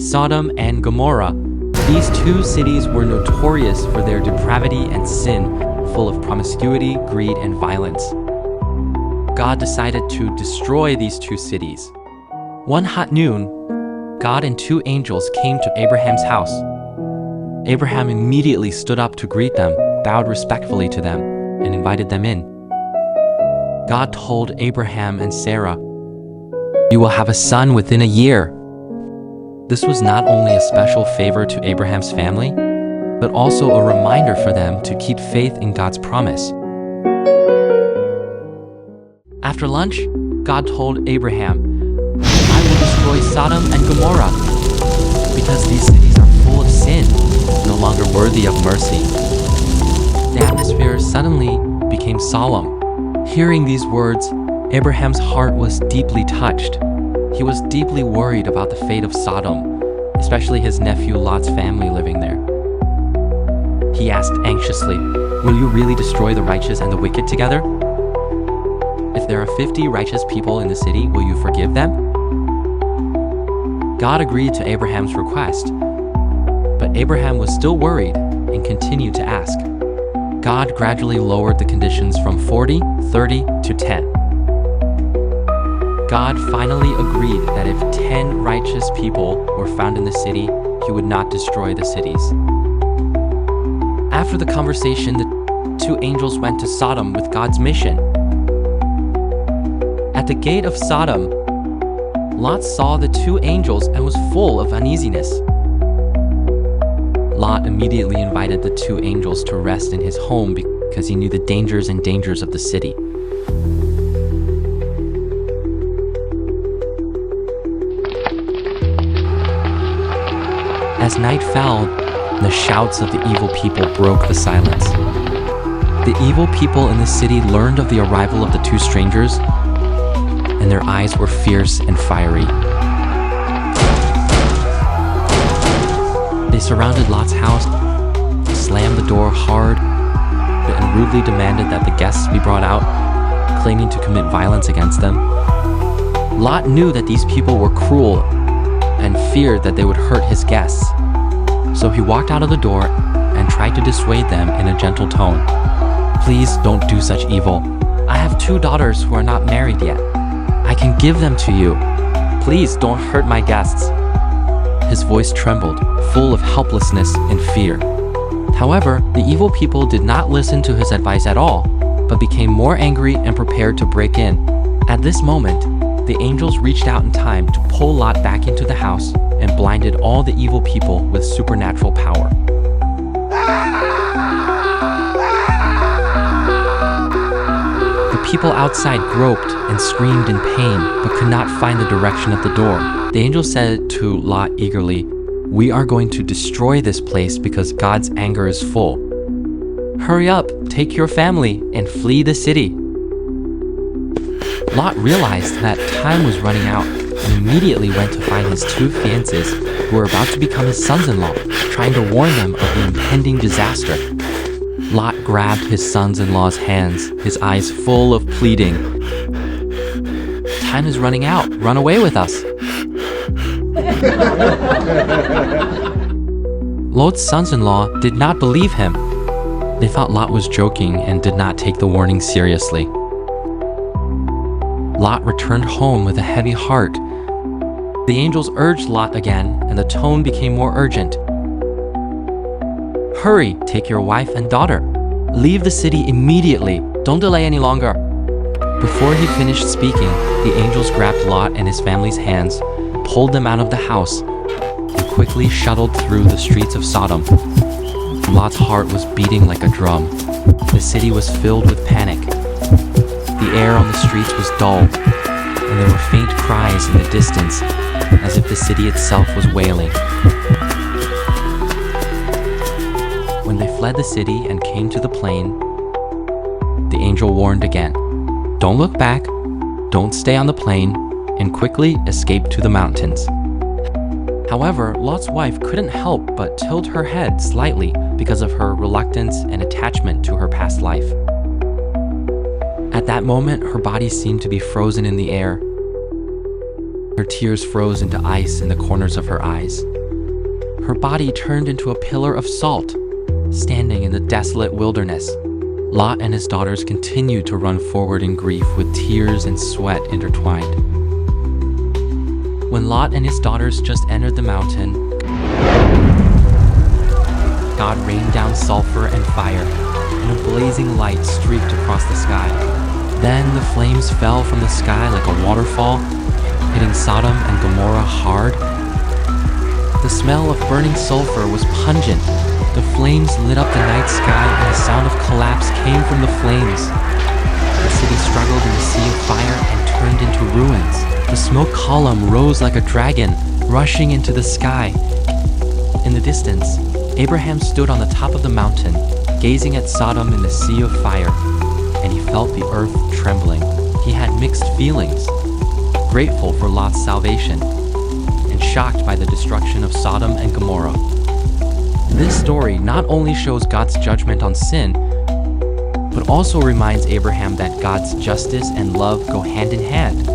Sodom and Gomorrah. These two cities were notorious for their depravity and sin, full of promiscuity, greed, and violence. God decided to destroy these two cities. One hot noon, God and two angels came to Abraham's house. Abraham immediately stood up to greet them, bowed respectfully to them, and invited them in. God told Abraham and Sarah, "You will have a son within a year." This was not only a special favor to Abraham's family, but also a reminder for them to keep faith in God's promise. After lunch, God told Abraham, "I will destroy Sodom and Gomorrah because these cities are full of sin, no longer worthy of mercy." The atmosphere suddenly became solemn. Hearing these words, Abraham's heart was deeply touched. He was deeply worried about the fate of Sodom, especially his nephew Lot's family living there. He asked anxiously, "Will you really destroy the righteous and the wicked together? If there are 50 righteous people in the city, will you forgive them?" God agreed to Abraham's request, but Abraham was still worried and continued to ask. God gradually lowered the conditions from 40, 30 to 10. God finally agreed that if 10 righteous people were found in the city, he would not destroy the cities. After the conversation, the two angels went to Sodom with God's mission. At the gate of Sodom, Lot saw the two angels and was full of uneasiness. Lot immediately invited the two angels to rest in his home because he knew the dangers of the city. As night fell, the shouts of the evil people broke the silence. The evil people in the city learned of the arrival of the two strangers, and their eyes were fierce and fiery. They surrounded Lot's house, slammed the door hard, and rudely demanded that the guests be brought out, claiming to commit violence against them. Lot knew that these people were cruel and feared that they would hurt his guests. So he walked out of the door and tried to dissuade them in a gentle tone. "Please don't do such evil. I have 2 daughters who are not married yet. I can give them to you. Please don't hurt my guests." His voice trembled, full of helplessness and fear. However, the evil people did not listen to his advice at all, but became more angry and prepared to break in. At this moment, the angels reached out in time to pull Lot back into the house and blinded all the evil people with supernatural power. The people outside groped and screamed in pain, but could not find the direction of the door. The angel said to Lot eagerly, "We are going to destroy this place because God's anger is full. Hurry up, take your family, and flee the city." Lot realized that time was running out and immediately went to find his 2 fiancés who were about to become his sons-in-law, trying to warn them of the impending disaster. Lot grabbed his sons-in-law's hands, his eyes full of pleading. "Time is running out. Run away with us." Lot's sons-in-law did not believe him. They thought Lot was joking and did not take the warning seriously. Lot returned home with a heavy heart. The angels urged Lot again, and the tone became more urgent. "Hurry, take your wife and daughter. Leave the city immediately. Don't delay any longer." Before he finished speaking, the angels grabbed Lot and his family's hands, pulled them out of the house, and quickly shuttled through the streets of Sodom. Lot's heart was beating like a drum. The city was filled with panic. The air on the streets was dull, and there were faint cries in the distance, as if the city itself was wailing. When they fled the city and came to the plain, the angel warned again, "Don't look back, don't stay on the plain, and quickly escape to the mountains." However, Lot's wife couldn't help but tilt her head slightly because of her reluctance and attachment to her past life. At that moment, her body seemed to be frozen in the air. Her tears froze into ice in the corners of her eyes. Her body turned into a pillar of salt, standing in the desolate wilderness. Lot and his daughters continued to run forward in grief with tears and sweat intertwined. When Lot and his daughters just entered the mountain, God rained down sulfur and fire, and a blazing light streaked across the sky. Then the flames fell from the sky like a waterfall, hitting Sodom and Gomorrah hard. The smell of burning sulfur was pungent. The flames lit up the night sky, and a sound of collapse came from the flames. The city struggled in the sea of fire and turned into ruins. The smoke column rose like a dragon, rushing into the sky. In the distance, Abraham stood on the top of the mountain, gazing at Sodom in the sea of fire, and he felt the earth trembling. He had mixed feelings, grateful for Lot's salvation, and shocked by the destruction of Sodom and Gomorrah. This story not only shows God's judgment on sin, but also reminds Abraham that God's justice and love go hand in hand.